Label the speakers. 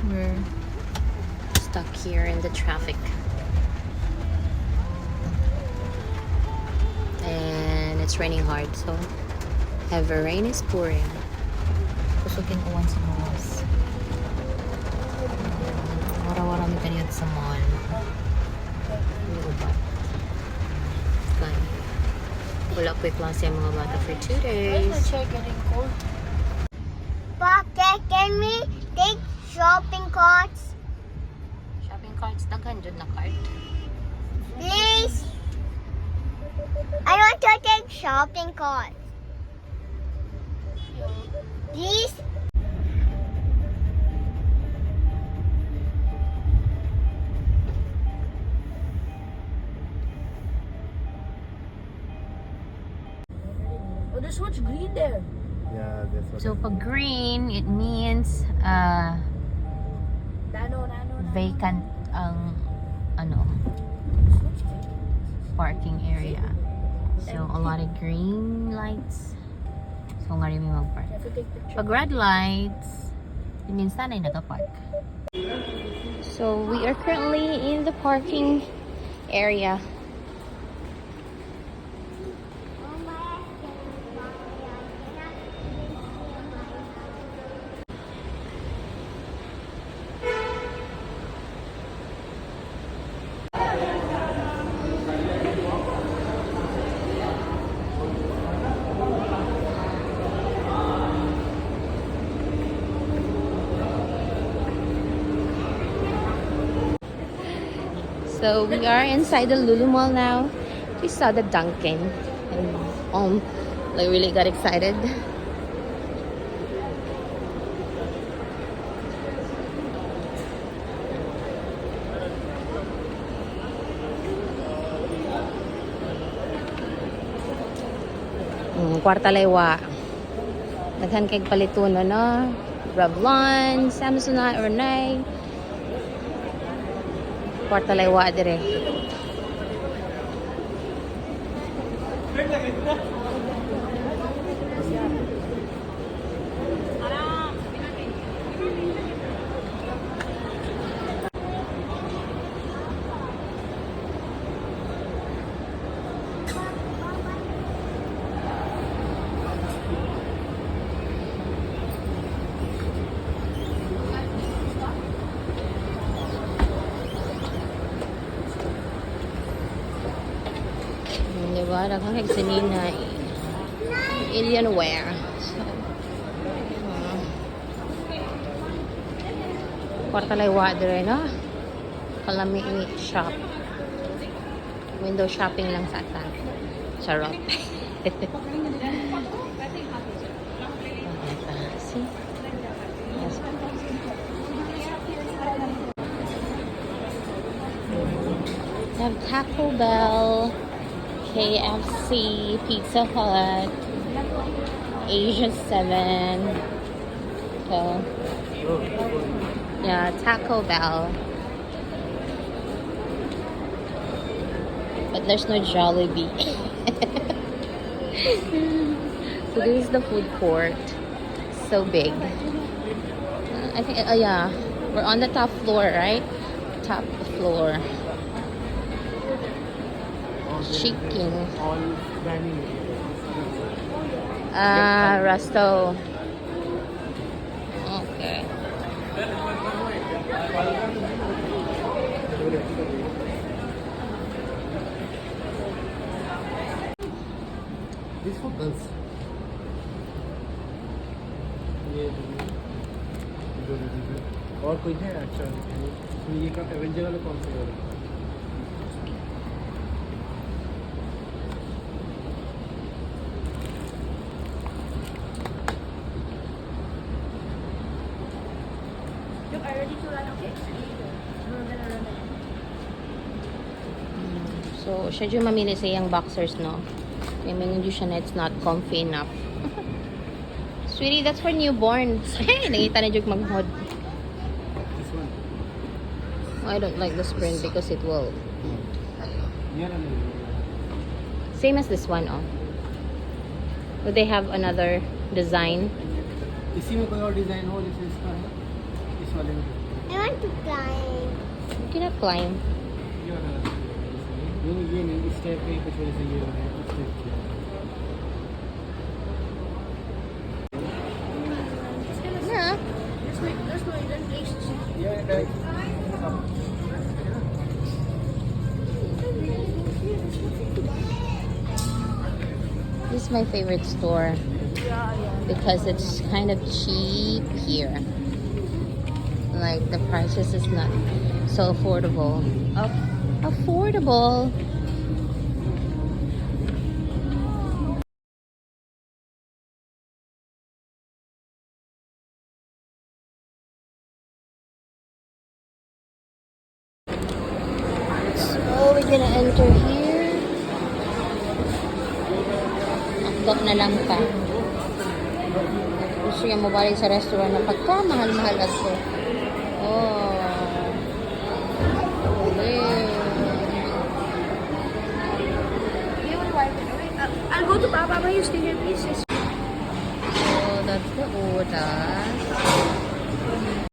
Speaker 1: We're stuck here in the traffic. And it's raining hard, so heavy rain is pouring. Kusukin uwan sa mawas. Wara-wara mi kaniyot sa mall. Ubat. Kan. Wala ko klase ang mga bata for 2 days.
Speaker 2: chair getting cold?
Speaker 3: Papa, can we take shopping carts?
Speaker 1: Shopping carts, daghan jud na cart.
Speaker 3: Please. I want to take shopping carts. Please.
Speaker 2: Oh, there's much green there.
Speaker 4: Yeah, that's what.
Speaker 1: So pag green, it means
Speaker 2: Nano.
Speaker 1: vacant ang ano parking area. So a lot of green lights. So nga rin may mag-park.
Speaker 2: You have to take picture.
Speaker 1: Pag red lights, it means nanay naka-park. So we are currently in the parking area. So we are inside the Lulu Mall now. We saw the Dunkin' and like really got excited. Kwarta laywa. Daghan kay paliton no. Revlon, Samsonite or Nay. Kwarta laywa dire. Diba? Daghang kay sinina Alienware. So, kwarta laywa dire no. Kalami shop. Window shopping lang sa ata. Charot. See? Yes. We have Taco Bell, KFC, Pizza Hut, Asia 7. So, yeah, Taco Bell. But there's no Jollibee. So this is the food court. So big. I think, yeah, we're on the top floor, right? Top floor. Chicken.
Speaker 4: All dining.
Speaker 1: Resto. Okay.
Speaker 4: This for girls. और कोई है अच्छा ये का एवेंजर वाला कौन सा है
Speaker 2: Look, are you ready to run, okay? We're gonna run it.
Speaker 1: So, siya dyan mamili sa iyang boxers, no? Kaya minunod siya na it's not comfy enough. Sweetie, that's for newborns. Hey, nakita na dyan mag-hod.
Speaker 4: This one.
Speaker 1: I don't like the sprint because it will...
Speaker 4: Yeah,
Speaker 1: Same as this one, oh. Do they have another design?
Speaker 4: इसी में कोई और डिजाइन हो जैसे इसका है इस वाले में
Speaker 3: I want to climb.
Speaker 1: You cannot climb.
Speaker 4: ये नहीं स्टेप पे कुछ वैसे ये है step
Speaker 1: Yeah.
Speaker 2: Let's go in the place.
Speaker 4: ये है
Speaker 1: This is my favorite store because it's kind of cheap here. Like the prices is not so affordable. Affordable. So we're gonna enter here. Akdo na lang pa. Gusto niya mabalik sa restaurant na pagka mahal-mahal ato. Oh.
Speaker 2: I'll go to Papa. You stay here, please.
Speaker 1: So that's the order.